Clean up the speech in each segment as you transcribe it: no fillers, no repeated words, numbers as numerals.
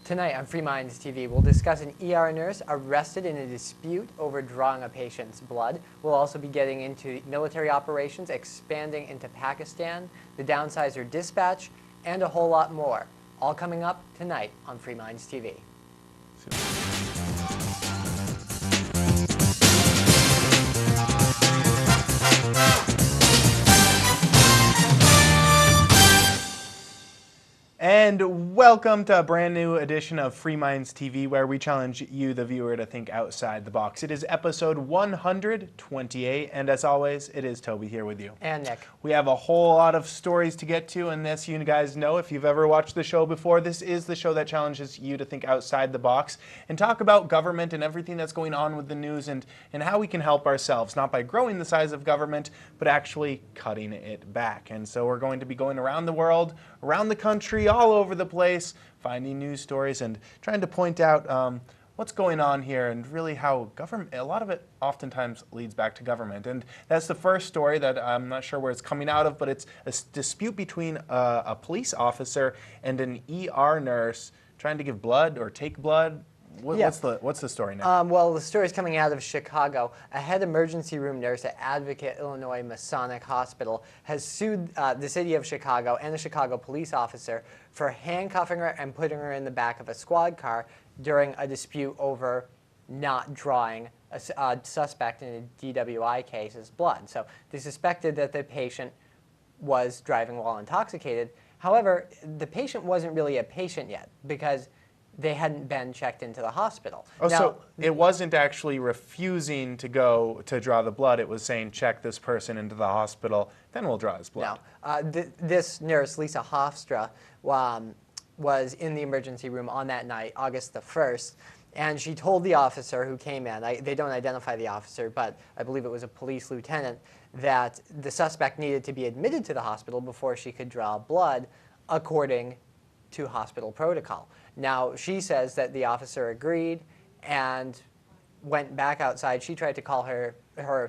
Tonight on Free Minds TV, we'll discuss an ER nurse arrested in a dispute over drawing a patient's blood. We'll also be getting into military operations expanding into Pakistan, the Downsizer Dispatch, and a whole lot more. All coming up tonight on Free Minds TV. And welcome to a brand new edition of Free Minds TV, where we challenge you, the viewer, to think outside the box. It is episode 128, and as always, it is Toby here with you. And Nick. We have a whole lot of stories to get to, and this, you guys know, if you've ever watched the show before, this is the show that challenges you to think outside the box and talk about government and everything that's going on with the news and how we can help ourselves, not by growing the size of government, but actually cutting it back. And so we're going to be going around the world, around the country, all over the place, finding news stories and trying to point out what's going on here and really how government, a lot of it oftentimes leads back to government. And that's the first story that I'm not sure where it's coming out of, but it's a dispute between a police officer and an ER nurse trying to give blood or take blood. What's the story now? Well, the story is coming out of Chicago. A head emergency room nurse at Advocate, Illinois Masonic Hospital has sued the city of Chicago and the Chicago police officer for handcuffing her and putting her in the back of a squad car during a dispute over not drawing a suspect in a DWI case's blood. So they suspected that the patient was driving while intoxicated. However, the patient wasn't really a patient yet because they hadn't been checked into the hospital. Oh, now, so it wasn't actually refusing to go to draw the blood. It was saying, check this person into the hospital, then we'll draw his blood. No. This nurse, Lisa Hofstra, was in the emergency room on that night, August the 1st, and she told the officer who came in, they don't identify the officer, but I believe it was a police lieutenant, that the suspect needed to be admitted to the hospital before she could draw blood, according to hospital protocol. Now, she says that the officer agreed and went back outside. She tried to call her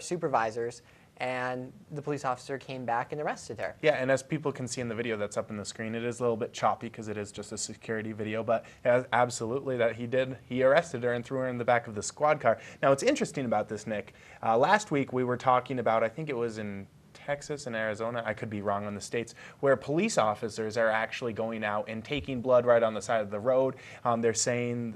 supervisors, and the police officer came back and arrested her. Yeah, and as people can see in the video that's up on the screen, it is a little bit choppy because it is just a security video, but absolutely that he arrested her and threw her in the back of the squad car. Now, what's interesting about this, Nick, last week we were talking about, I think it was in Texas and Arizona, I could be wrong on the states, where police officers are actually going out and taking blood right on the side of the road. They're saying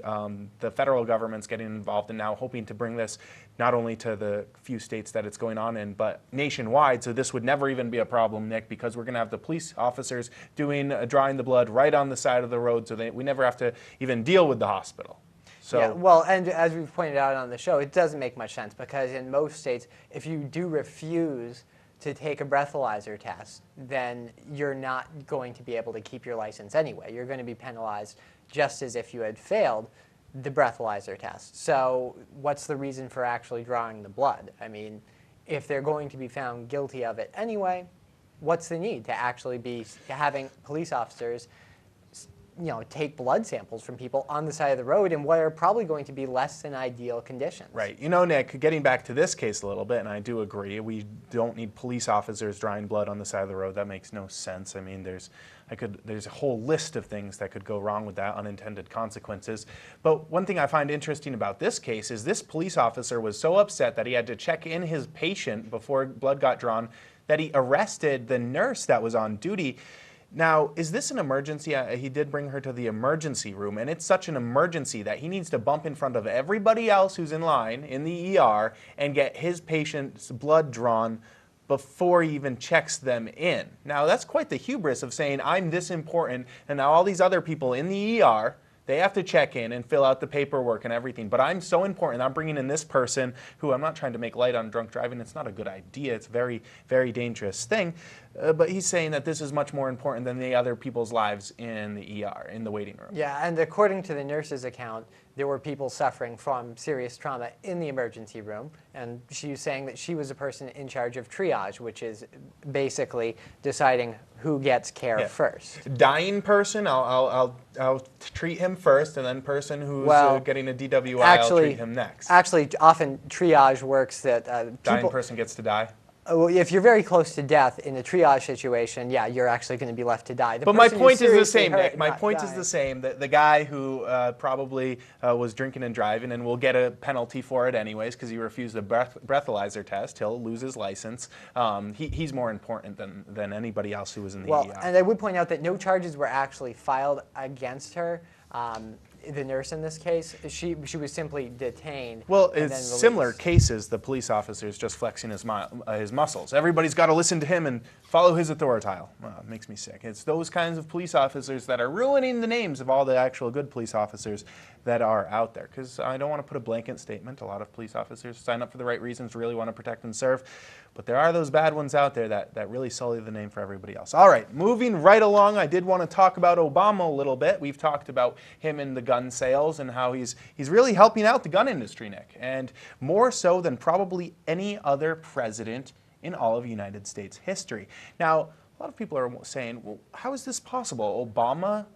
the federal government's getting involved and now hoping to bring this not only to the few states that it's going on in, but nationwide. So this would never even be a problem, Nick, because we're going to have the police officers drawing the blood right on the side of the road, so we never have to even deal with the hospital. So, yeah, well, and as we've pointed out on the show, it doesn't make much sense because in most states, if you do refuse to take a breathalyzer test, then you're not going to be able to keep your license anyway. You're going to be penalized just as if you had failed the breathalyzer test. So what's the reason for actually drawing the blood? I mean, if they're going to be found guilty of it anyway, what's the need to actually be having police officers take blood samples from people on the side of the road in what are probably going to be less than ideal conditions? Right. You know, Nick, getting back to this case a little bit, and I do agree, we don't need police officers drawing blood on the side of the road. That makes no sense. I mean, there's a whole list of things that could go wrong with that, unintended consequences. But one thing I find interesting about this case is this police officer was so upset that he had to check in his patient before blood got drawn that he arrested the nurse that was on duty. Now, is this an emergency? He did bring her to the emergency room, and it's such an emergency that he needs to bump in front of everybody else who's in line in the ER and get his patient's blood drawn before he even checks them in. Now, that's quite the hubris of saying, I'm this important, and now all these other people in the ER, they have to check in and fill out the paperwork and everything. But I'm so important. I'm bringing in this person who I'm not trying to make light on drunk driving. It's not a good idea. It's a very, very dangerous thing. But he's saying that this is much more important than the other people's lives in the ER, in the waiting room. Yeah, and according to the nurse's account, there were people suffering from serious trauma in the emergency room. And she was saying that she was a person in charge of triage, which is basically deciding who gets care first. Dying person, I'll treat him first, and then person who's getting a DWI, I'll treat him next. Actually, often triage works that dying person gets to die. Well, if you're very close to death in a triage situation, yeah, you're actually going to be left to die. The But my person who's point is the seriously same, hurt, Nick. My not point is dying. the same. The guy who probably was drinking and driving and will get a penalty for it anyways because he refused the breathalyzer test. He'll lose his license. He's more important than anybody else who was in the Well, ER. and I would point out that no charges were actually filed against her. The nurse in this case, she was simply detained. Well, and it's then similar released. cases. The police officer is just flexing his muscles. Everybody's got to listen to him and follow his authority. It makes me sick. It's those kinds of police officers that are ruining the names of all the actual good police officers that are out there. Because I don't want to put a blanket statement. A lot of police officers sign up for the right reasons, really want to protect and serve. But there are those bad ones out there that really sully the name for everybody else. All right, moving right along, I did want to talk about Obama a little bit. We've talked about him and the gun sales and how he's really helping out the gun industry, Nick, and more so than probably any other president in all of United States history. Now, a lot of people are saying, well, how is this possible? Obama,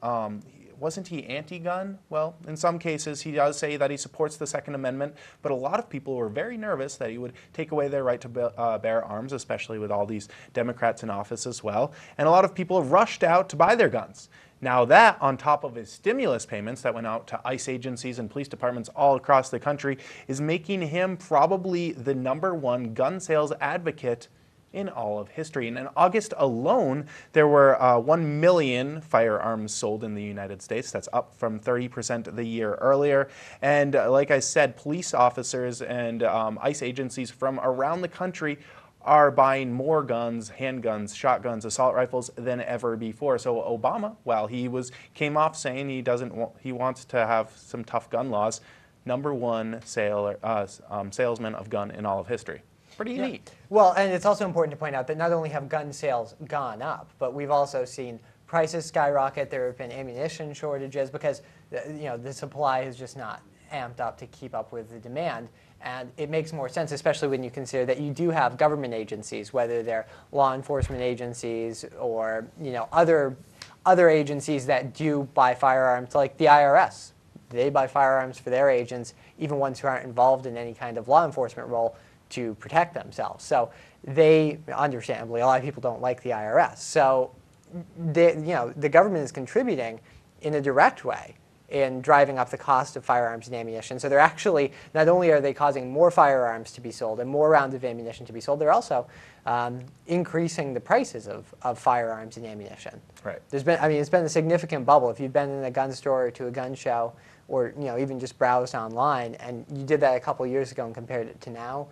wasn't he anti-gun? Well, in some cases, he does say that he supports the Second Amendment, but a lot of people were very nervous that he would take away their right to bear arms, especially with all these Democrats in office as well. And a lot of people have rushed out to buy their guns. Now that, on top of his stimulus payments that went out to ICE agencies and police departments all across the country, is making him probably the #1 gun sales advocate in all of history. And in August alone, there were 1 million firearms sold in the United States. That's up from 30% the year earlier. And like I said, police officers and ICE agencies from around the country are buying more guns, handguns, shotguns, assault rifles than ever before. So Obama, while he came off saying he wants to have some tough gun laws, #1 salesman of gun in all of history. Pretty neat. Well, and it's also important to point out that not only have gun sales gone up, but we've also seen prices skyrocket. There have been ammunition shortages because the supply is just not amped up to keep up with the demand. And it makes more sense, especially when you consider that you do have government agencies, whether they're law enforcement agencies or other agencies that do buy firearms, like the IRS. They buy firearms for their agents, even ones who aren't involved in any kind of law enforcement role, to protect themselves. So they, understandably, a lot of people don't like the IRS. So the government is contributing in a direct way in driving up the cost of firearms and ammunition. So they're actually, not only are they causing more firearms to be sold and more rounds of ammunition to be sold, they're also increasing the prices of firearms and ammunition. Right. It's been a significant bubble. If you've been in a gun store or to a gun show, or even just browsed online, and you did that a couple years ago and compared it to now,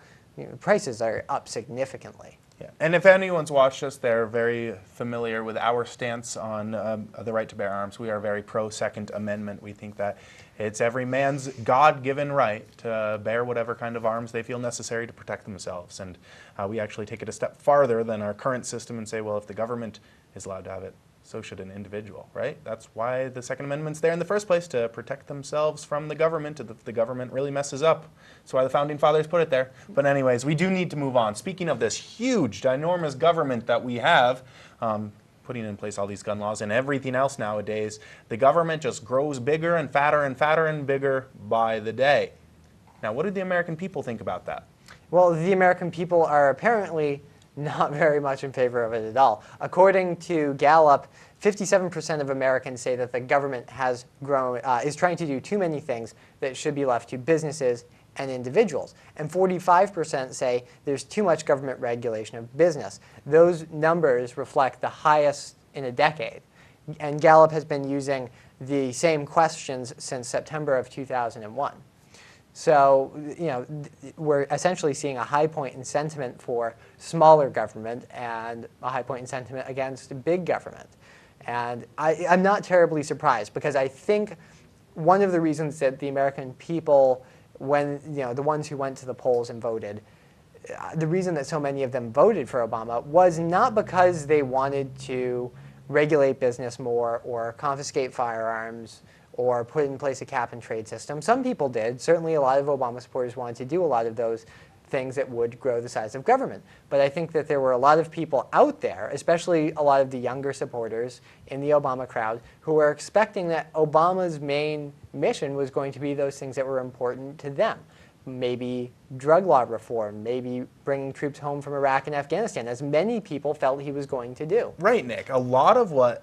prices are up significantly. Yeah. And if anyone's watched us, they're very familiar with our stance on the right to bear arms. We are very pro-Second Amendment. We think that it's every man's God-given right to bear whatever kind of arms they feel necessary to protect themselves. And we actually take it a step farther than our current system and say, well, if the government is allowed to have it, so should an individual, right? That's why the Second Amendment's there in the first place, to protect themselves from the government if the government really messes up. That's why the Founding Fathers put it there. But anyways, we do need to move on. Speaking of this huge, ginormous government that we have, putting in place all these gun laws and everything else nowadays, the government just grows bigger and fatter and fatter and bigger by the day. Now, what do the American people think about that? Well, the American people are apparently not very much in favor of it at all. According to Gallup, 57% of Americans say that the government is trying to do too many things that should be left to businesses and individuals. And 45% say there's too much government regulation of business. Those numbers reflect the highest in a decade. And Gallup has been using the same questions since September of 2001. So, we're essentially seeing a high point in sentiment for smaller government and a high point in sentiment against big government. And I'm not terribly surprised, because I think one of the reasons that the American people, when, the ones who went to the polls and voted, the reason that so many of them voted for Obama was not because they wanted to regulate business more or confiscate firearms or put in place a cap-and-trade system. Some people did. Certainly a lot of Obama supporters wanted to do a lot of those things that would grow the size of government. But I think that there were a lot of people out there, especially a lot of the younger supporters in the Obama crowd, who were expecting that Obama's main mission was going to be those things that were important to them. maybe drug law reform, maybe bringing troops home from Iraq and Afghanistan, as many people felt he was going to do. Right, Nick. A lot of what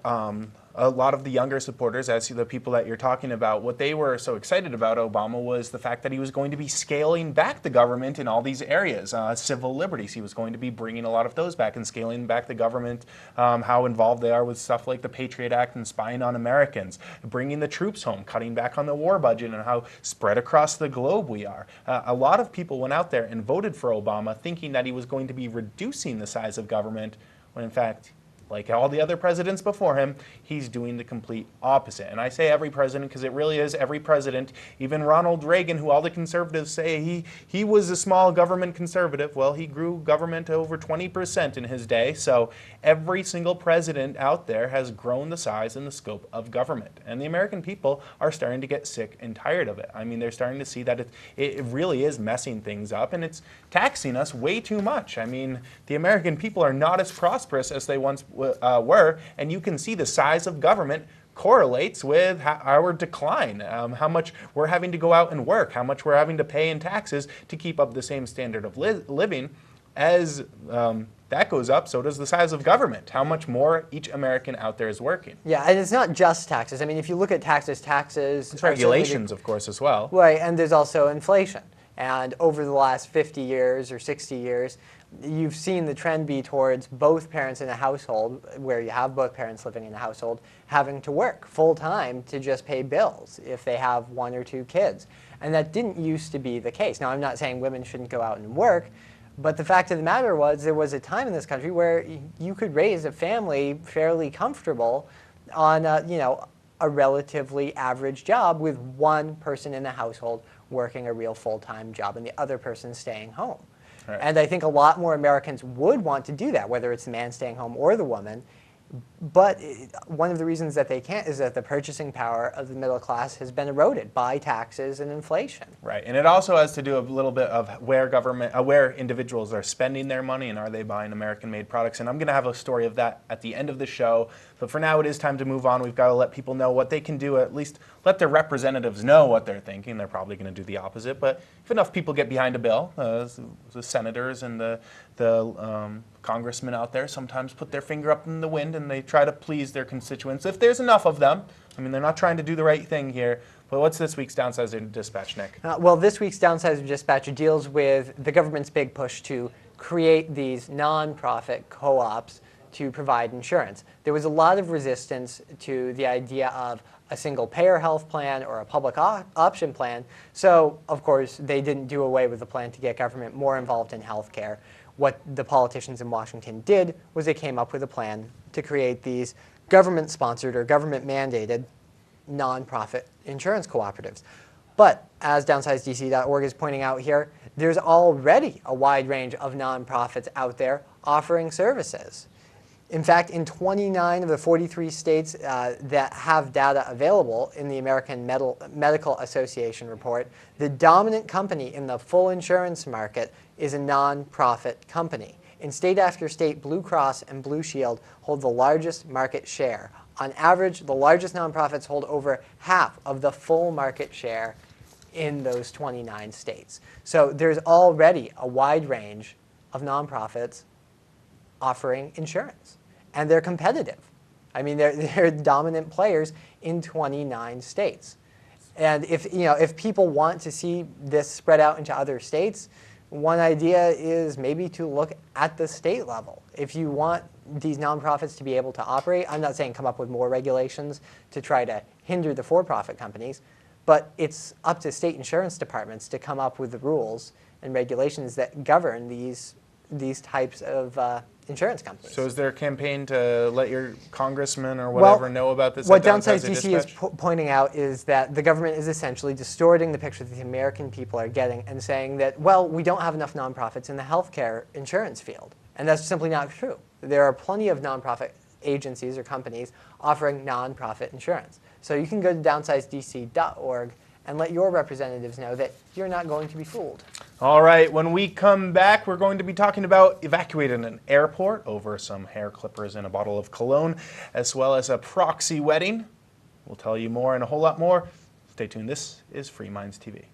a lot of the younger supporters, as the people that you're talking about, what they were so excited about Obama was the fact that he was going to be scaling back the government in all these areas. Civil liberties, he was going to be bringing a lot of those back and scaling back the government, how involved they are with stuff like the Patriot Act and spying on Americans, bringing the troops home, cutting back on the war budget, and how spread across the globe we are. A lot of people went out there and voted for Obama thinking that he was going to be reducing the size of government, when in fact, like all the other presidents before him, he's doing the complete opposite. And I say every president because it really is every president. Even Ronald Reagan, who all the conservatives say he was a small government conservative, well, he grew government over 20% in his day. So every single president out there has grown the size and the scope of government. And the American people are starting to get sick and tired of it. I mean, they're starting to see that it really is messing things up, and it's taxing us way too much. I mean, the American people are not as prosperous as they once were, and you can see the size of government correlates with our decline, how much we're having to go out and work, how much we're having to pay in taxes to keep up the same standard of living. As that goes up, so does the size of government, how much more each American out there is working. Yeah, and it's not just taxes. I mean, if you look at taxes, it's regulations, of course, as well. Right, and there's also inflation. And over the last 50 years or 60 years, you've seen the trend be towards both parents in a household, where you have both parents living in a household, having to work full-time to just pay bills if they have 1 or 2 kids. And that didn't used to be the case. Now, I'm not saying women shouldn't go out and work, but the fact of the matter was there was a time in this country where you could raise a family fairly comfortable on a relatively average job with one person in the household working a real full-time job and the other person staying home. Right. And I think a lot more Americans would want to do that, whether it's the man staying home or the woman. But one of the reasons that they can't is that the purchasing power of the middle class has been eroded by taxes and inflation. Right, and it also has to do a little bit of where individuals are spending their money and are they buying American-made products. And I'm going to have a story of that at the end of the show. But for now, it is time to move on. We've got to let people know what they can do, at least let their representatives know what they're thinking. They're probably going to do the opposite. But if enough people get behind a bill, the senators and the congressmen out there sometimes put their finger up in the wind and they try to please their constituents. If there's enough of them, I mean, they're not trying to do the right thing here. But what's this week's Downsizer Dispatch, Nick? Well, this week's Downsizer Dispatch deals with the government's big push to create these nonprofit co-ops to provide insurance. There was a lot of resistance to the idea of a single payer health plan or a public option plan. So, of course, they didn't do away with the plan to get government more involved in health care. What the politicians in Washington did was they came up with a plan to create these government-sponsored or government-mandated nonprofit insurance cooperatives. But as DownsizeDC.org is pointing out here, there's already a wide range of nonprofits out there offering services. In fact, in 29 of the 43 states that have data available in the American Medical Association report, the dominant company in the full insurance market is a nonprofit company. In state after state, Blue Cross and Blue Shield hold the largest market share. On average, the largest nonprofits hold over half of the full market share in those 29 states. So there's already a wide range of nonprofits offering insurance. And they're competitive. I mean, they're dominant players in 29 states. And if people want to see this spread out into other states, one idea is maybe to look at the state level. If you want these nonprofits to be able to operate, I'm not saying come up with more regulations to try to hinder the for-profit companies, but it's up to state insurance departments to come up with the rules and regulations that govern these types of insurance companies. So is there a campaign to let your congressman or whatever know about this? What Downsizer DC is pointing out is that the government is essentially distorting the picture that the American people are getting and saying that, well, we don't have enough nonprofits in the healthcare insurance field. And that's simply not true. There are plenty of nonprofit agencies or companies offering nonprofit insurance. So you can go to downsizedc.org and let your representatives know that you're not going to be fooled. All right, when we come back, we're going to be talking about evacuating an airport over some hair clippers and a bottle of cologne, as well as a proxy wedding. We'll tell you more and a whole lot more. Stay tuned. This is Free Minds TV.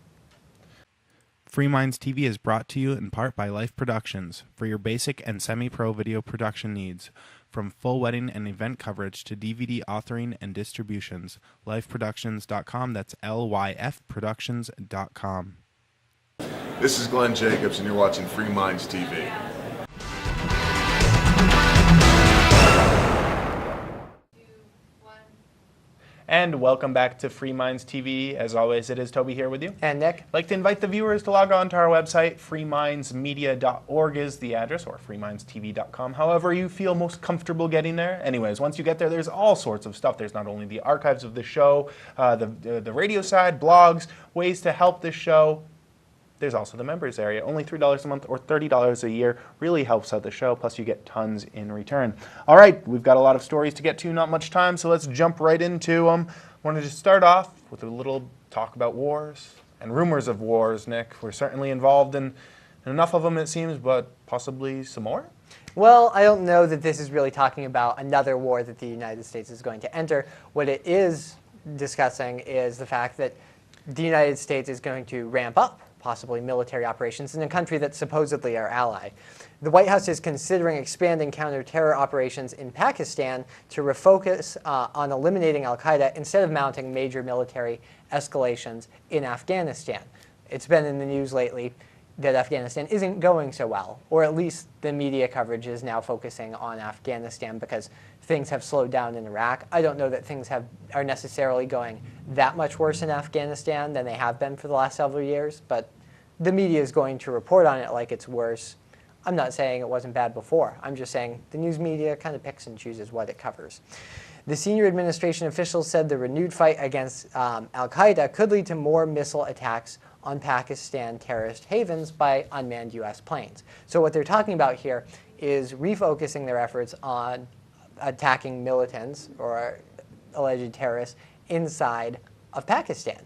Free Minds TV is brought to you in part by Life Productions for your basic and semi-pro video production needs. From full wedding and event coverage to DVD authoring and distributions, lifeproductions.com. That's lyfproductions.com. This is Glenn Jacobs, and you're watching Free Minds TV. And welcome back to Free Minds TV. As always, it is Toby here with you. And Nick. I'd like to invite the viewers to log on to our website. freemindsmedia.org is the address, or freemindstv.com, however you feel most comfortable getting there. Anyways, once you get there, there's all sorts of stuff. There's not only the archives of the show, the radio side, blogs, ways to help this show. There's also the members area. Only $3 a month or $30 a year really helps out the show, plus you get tons in return. All right, we've got a lot of stories to get to, not much time, so let's jump right into them. I wanted to start off with a little talk about wars and rumors of wars, Nick. We're certainly involved in enough of them, it seems, but possibly some more? Well, I don't know that this is really talking about another war that the United States is going to enter. What it is discussing is the fact that the United States is going to ramp up possibly military operations in a country that's supposedly our ally. The White House is considering expanding counter-terror operations in Pakistan to refocus on eliminating al-Qaeda instead of mounting major military escalations in Afghanistan. It's been in the news lately that Afghanistan isn't going so well, or at least the media coverage is now focusing on Afghanistan because things have slowed down in Iraq. I don't know that things are necessarily going that much worse in Afghanistan than they have been for the last several years, but the media is going to report on it like it's worse. I'm not saying it wasn't bad before. I'm just saying the news media kind of picks and chooses what it covers. The senior administration officials said the renewed fight against al-Qaeda could lead to more missile attacks on Pakistan terrorist havens by unmanned U.S. planes. So what they're talking about here is refocusing their efforts on attacking militants or alleged terrorists inside of Pakistan.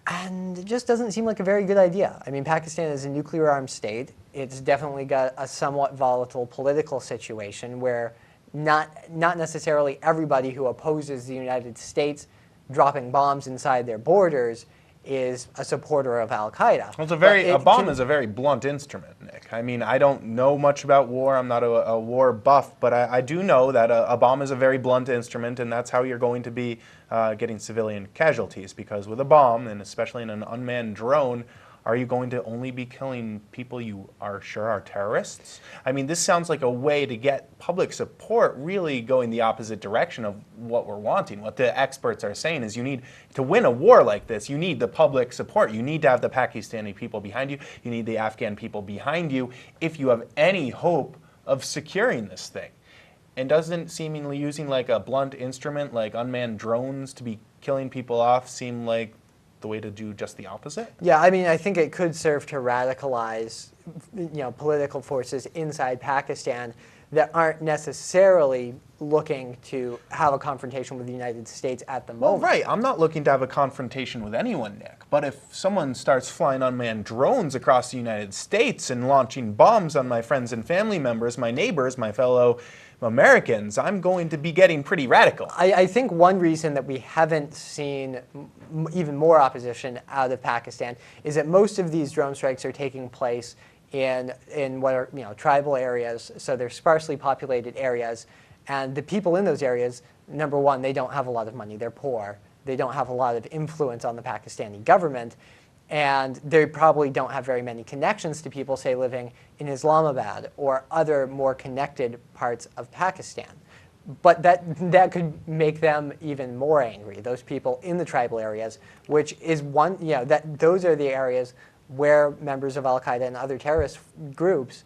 And it just doesn't seem like a very good idea. I mean, Pakistan is a nuclear-armed state. It's definitely got a somewhat volatile political situation where not necessarily everybody who opposes the United States dropping bombs inside their borders is a supporter of al-Qaeda. Well, a bomb is a very blunt instrument, Nick. I mean, I don't know much about war. I'm not a war buff, but I do know that a bomb is a very blunt instrument, and that's how you're going to be getting civilian casualties. Because with a bomb, and especially in an unmanned drone, are you going to only be killing people you are sure are terrorists? I mean, this sounds like a way to get public support really going the opposite direction of what we're wanting. What the experts are saying is you need to win a war like this, you need the public support. You need to have the Pakistani people behind you. You need the Afghan people behind you if you have any hope of securing this thing. And doesn't seemingly using like a blunt instrument like unmanned drones to be killing people off seem like the way to do just the opposite? Yeah, I mean, I think it could serve to radicalize, political forces inside Pakistan that aren't necessarily looking to have a confrontation with the United States at the moment. Well, right. I'm not looking to have a confrontation with anyone, Nick. But if someone starts flying unmanned drones across the United States and launching bombs on my friends and family members, my neighbors, my fellow Americans, I'm going to be getting pretty radical. I think one reason that we haven't seen even more opposition out of Pakistan is that most of these drone strikes are taking place in what are tribal areas, so they're sparsely populated areas, and the people in those areas, number one, they don't have a lot of money, they're poor, they don't have a lot of influence on the Pakistani government, and they probably don't have very many connections to people, say, living in Islamabad or other more connected parts of Pakistan. But that could make them even more angry, those people in the tribal areas, which is those are the areas where members of al-Qaeda and other terrorist groups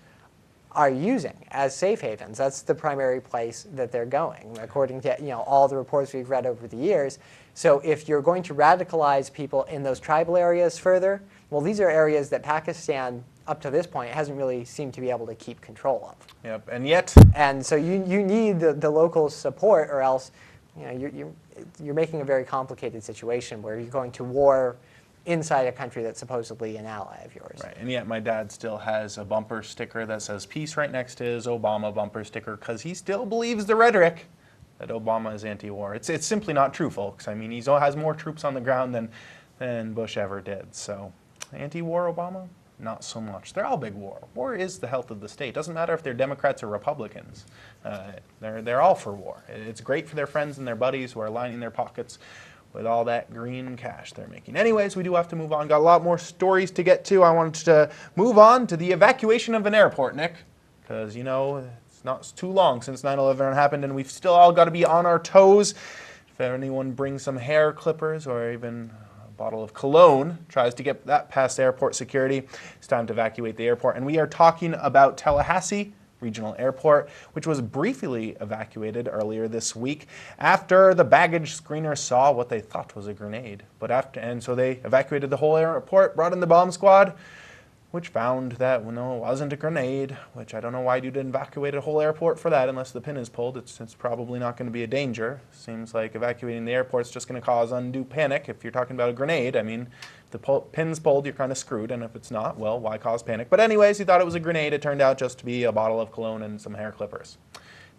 are using as safe havens. That's the primary place that they're going, according to all the reports we've read over the years. So if you're going to radicalize people in those tribal areas further, well, these are areas that Pakistan, up to this point, hasn't really seemed to be able to keep control of. Yep, and yet... And so you need the local support, or else you're making a very complicated situation where you're going to war inside a country that's supposedly an ally of yours. Right, and yet my dad still has a bumper sticker that says peace right next to his Obama bumper sticker because he still believes the rhetoric that Obama is anti-war. It's simply not true, folks. I mean, he has more troops on the ground than Bush ever did. So Anti-war Obama? Not so much. They're all big war. War is the health of the state. Doesn't matter if they're Democrats or Republicans. They're all for war. It's great for their friends and their buddies who are lining their pockets with all that green cash they're making. Anyways, we do have to move on. Got a lot more stories to get to. I wanted to move on to the evacuation of an airport, Nick, because, you know, it's not too long since 9/11 happened, and we've still all got to be on our toes. If anyone brings some hair clippers or even a bottle of cologne, tries to get that past airport security, it's time to evacuate the airport. And we are talking about Tallahassee Regional Airport, which was briefly evacuated earlier this week after the baggage screener saw what they thought was a grenade. And so they evacuated the whole airport, brought in the bomb squad, which found that, well, no, it wasn't a grenade, which I don't know why you'd evacuate a whole airport for that unless the pin is pulled. It's probably not going to be a danger. Seems like evacuating the airport is just going to cause undue panic. If you're talking about a grenade, I mean, if the pin's pulled, you're kind of screwed, and if it's not, well, why cause panic? But anyways, he thought it was a grenade. It turned out just to be a bottle of cologne and some hair clippers.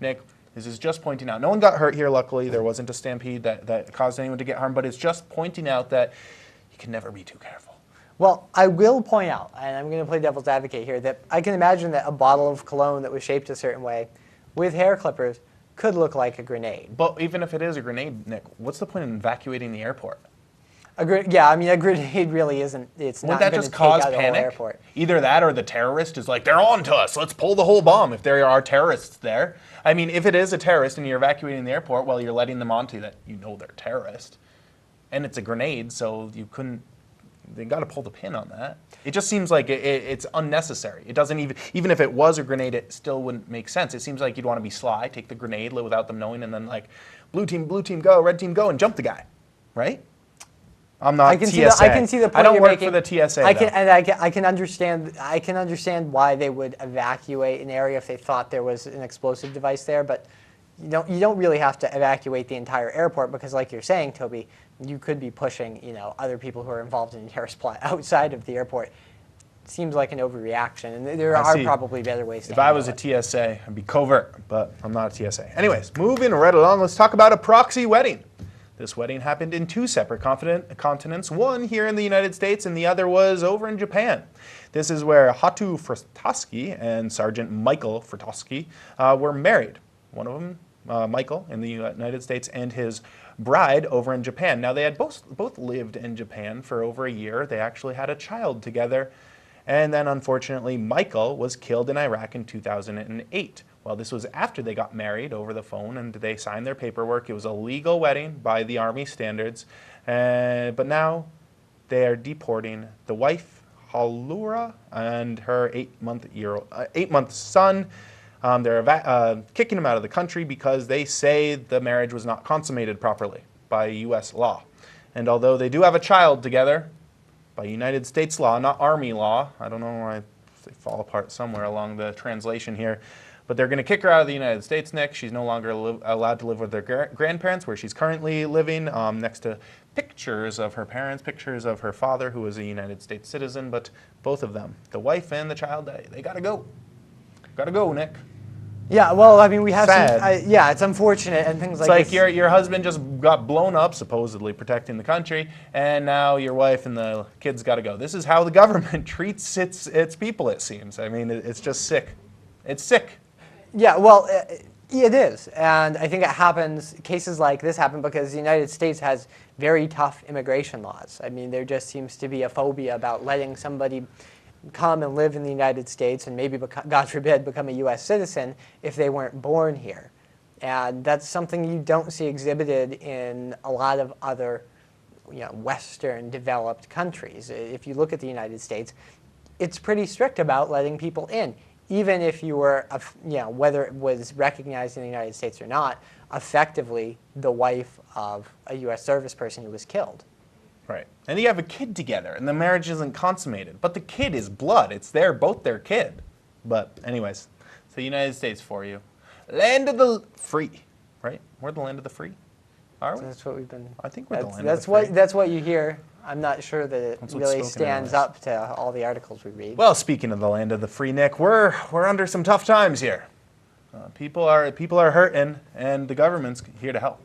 Nick, this is just pointing out, no one got hurt here, luckily. There wasn't a stampede that caused anyone to get harmed, but it's just pointing out that you can never be too careful. Well, I will point out, and I'm going to play devil's advocate here, that I can imagine that a bottle of cologne that was shaped a certain way with hair clippers could look like a grenade. But even if it is a grenade, Nick, what's the point in evacuating the airport? Yeah, I mean, a grenade really isn't, it's not going to take out the whole airport. Either that or the terrorist is like, they're on to us, let's pull the whole bomb if there are terrorists there. I mean, if it is a terrorist and you're evacuating the airport, well, you're letting them onto that, you know they're terrorists. And it's a grenade, so you couldn't, they got to pull the pin on that. It just seems like it's unnecessary. It doesn't even if it was a grenade, it still wouldn't make sense. It seems like you'd want to be sly, take the grenade without them knowing, and then like, blue team go, red team go, and jump the guy, right? I'm not TSA. I can see the point I don't you're work making. for the TSA. I can understand why they would evacuate an area if they thought there was an explosive device there, but you don't really have to evacuate the entire airport because, like you're saying, Toby, you could be pushing other people who are involved in a terrorist plot outside of the airport. It seems like an overreaction, and there are probably better ways to handle it. If I was a TSA, I'd be covert, but I'm not a TSA. Anyways, moving right along, let's talk about a proxy wedding. This wedding happened in two separate continents, one here in the United States and the other was over in Japan. This is where Hatu Furtowski and Sergeant Michael Furtowski were married. One of them, Michael, in the United States, and his bride over in Japan. Now, they had both lived in Japan for over a year. They actually had a child together. And then, unfortunately, Michael was killed in Iraq in 2008. Well, this was after they got married over the phone and they signed their paperwork. It was a legal wedding by the Army standards. But now they are deporting the wife, Halura, and her 8-month son. They're kicking him out of the country because they say the marriage was not consummated properly by U.S. law. And although they do have a child together, by United States law, not Army law, I don't know why they fall apart somewhere along the translation here, but they're going to kick her out of the United States, Nick. She's no longer allowed to live with their grandparents, where she's currently living, next to pictures of her parents, pictures of her father, who was a United States citizen, but both of them, the wife and the child, they got to go. Got to go, Nick. Yeah, well, I mean, we have Sad. some, yeah, it's unfortunate and things like this. It's like your husband just got blown up, supposedly protecting the country, and now your wife and the kids got to go. This is how the government treats its people, it seems. I mean, it's just sick. It's sick. Yeah, well, it is. And I think it happens, cases like this happen because the United States has very tough immigration laws. I mean, there just seems to be a phobia about letting somebody come and live in the United States and maybe, God forbid, become a U.S. citizen if they weren't born here. And that's something you don't see exhibited in a lot of other Western developed countries. If you look at the United States, it's pretty strict about letting people in, even if you were, whether it was recognized in the United States or not, effectively the wife of a U.S. service person who was killed. Right. And you have a kid together, and the marriage isn't consummated. But the kid is blood. It's both their kid. But anyways, it's the United States for you. Land of the free, right? We're the land of the free, are we? So that's what we've been. I think we're the land of the free. That's what you hear. I'm not sure that it really stands up to all the articles we read. Well, speaking of the land of the free, Nick, we're under some tough times here. People are hurting, and the government's here to help.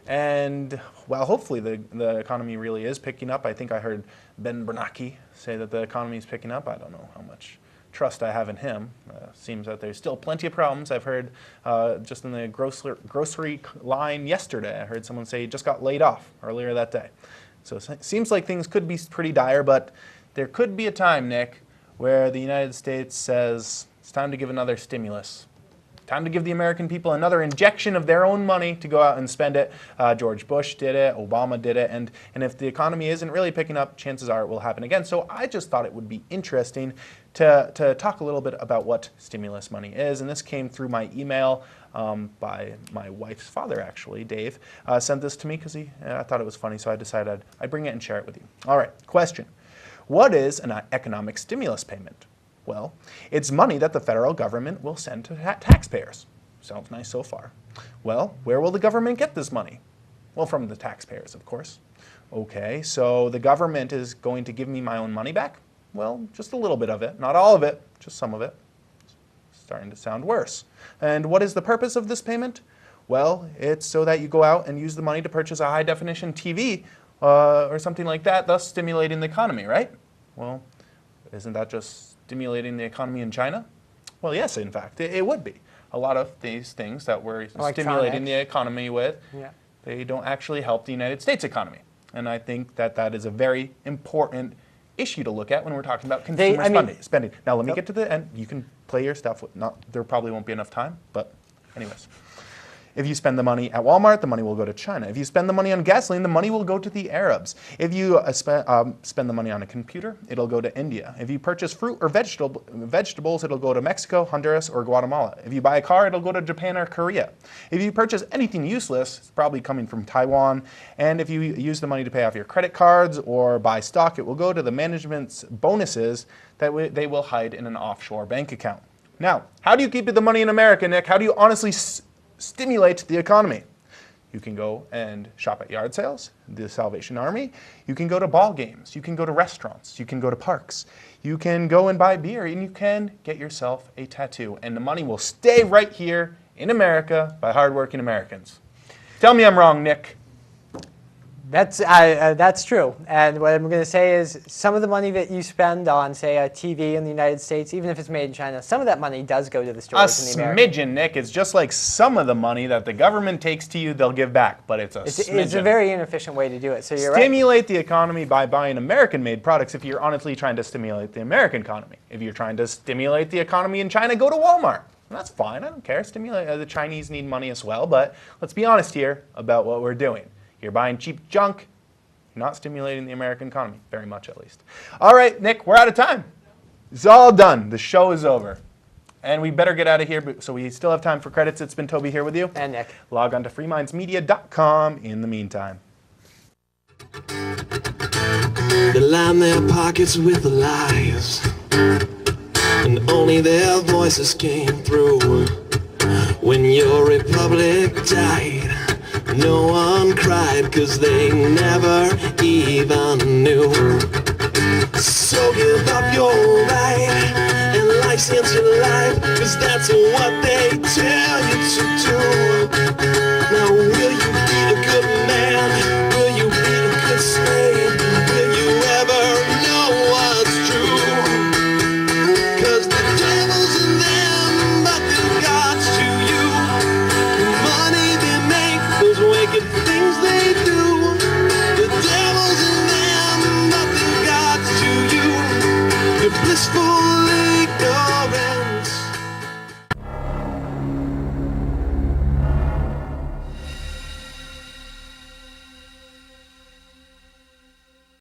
And well, hopefully the economy really is picking up. I think I heard Ben Bernanke say that the economy is picking up. I don't know how much trust I have in him. Seems that there's still plenty of problems. I've heard just in the grocery line yesterday, I heard someone say he just got laid off earlier that day. So it seems like things could be pretty dire, but there could be a time, Nick, where the United States says it's time to give another stimulus. Time to give the American people another injection of their own money to go out and spend it. George Bush did it, Obama did it, and if the economy isn't really picking up, chances are it will happen again. So I just thought it would be interesting to talk a little bit about what stimulus money is, and this came through my email by my wife's father, actually. Dave sent this to me because I thought it was funny, so I decided I'd bring it and share it with you. All right, question. What is an economic stimulus payment? Well, it's money that the federal government will send to taxpayers. Sounds nice so far. Well, where will the government get this money? Well, from the taxpayers, of course. Okay, so the government is going to give me my own money back? Well, just a little bit of it. Not all of it, just some of it. Starting to sound worse. And what is the purpose of this payment? Well, it's so that you go out and use the money to purchase a high-definition TV or something like that, thus stimulating the economy, right? Well, isn't that just stimulating the economy in China? Well, yes, in fact, it would be. A lot of these things that we're stimulating the economy with, they don't actually help the United States economy. And I think that that is a very important issue to look at when we're talking about consumer spending. Now, let me get to the end. You can play your stuff. There probably won't be enough time, but anyways. If you spend the money at Walmart, the money will go to China. If you spend the money on gasoline, the money will go to the Arabs. If you spend the money on a computer, it'll go to India. If you purchase fruit or vegetables, it'll go to Mexico, Honduras, or Guatemala. If you buy a car, it'll go to Japan or Korea. If you purchase anything useless, it's probably coming from Taiwan. And if you use the money to pay off your credit cards or buy stock, it will go to the management's bonuses that they will hide in an offshore bank account. Now, how do you keep the money in America, Nick? How do you honestly stimulate the economy? You can go and shop at yard sales, the Salvation Army. You can go to ball games. You can go to restaurants. You can go to parks. You can go and buy beer, and you can get yourself a tattoo. And the money will stay right here in America by hardworking Americans. Tell me I'm wrong, Nick. That's true. And what I'm going to say is some of the money that you spend on, say, a TV in the United States, even if it's made in China, some of that money does go to the stores in the America. A smidgen, Nick. It's just like some of the money that the government takes to you, they'll give back, but it's a smidgen. It's a very inefficient way to do it. So you're Stimulate the economy by buying American-made products if you're honestly trying to stimulate the American economy. If you're trying to stimulate the economy in China, go to Walmart. That's fine. I don't care. Stimulate. The Chinese need money as well, but let's be honest here about what we're doing. You're buying cheap junk. You're not stimulating the American economy, very much at least. All right, Nick, we're out of time. It's all done. The show is over. And we better get out of here, so we still have time for credits. It's been Toby here with you. And Nick. Log on to freemindsmedia.com in the meantime. They line their pockets with lies, and only their voices came through. When your republic died, no one cried, 'cause they never even knew. So give up your right and license your life, 'cause that's what they tell you to do. Now will you be a good man?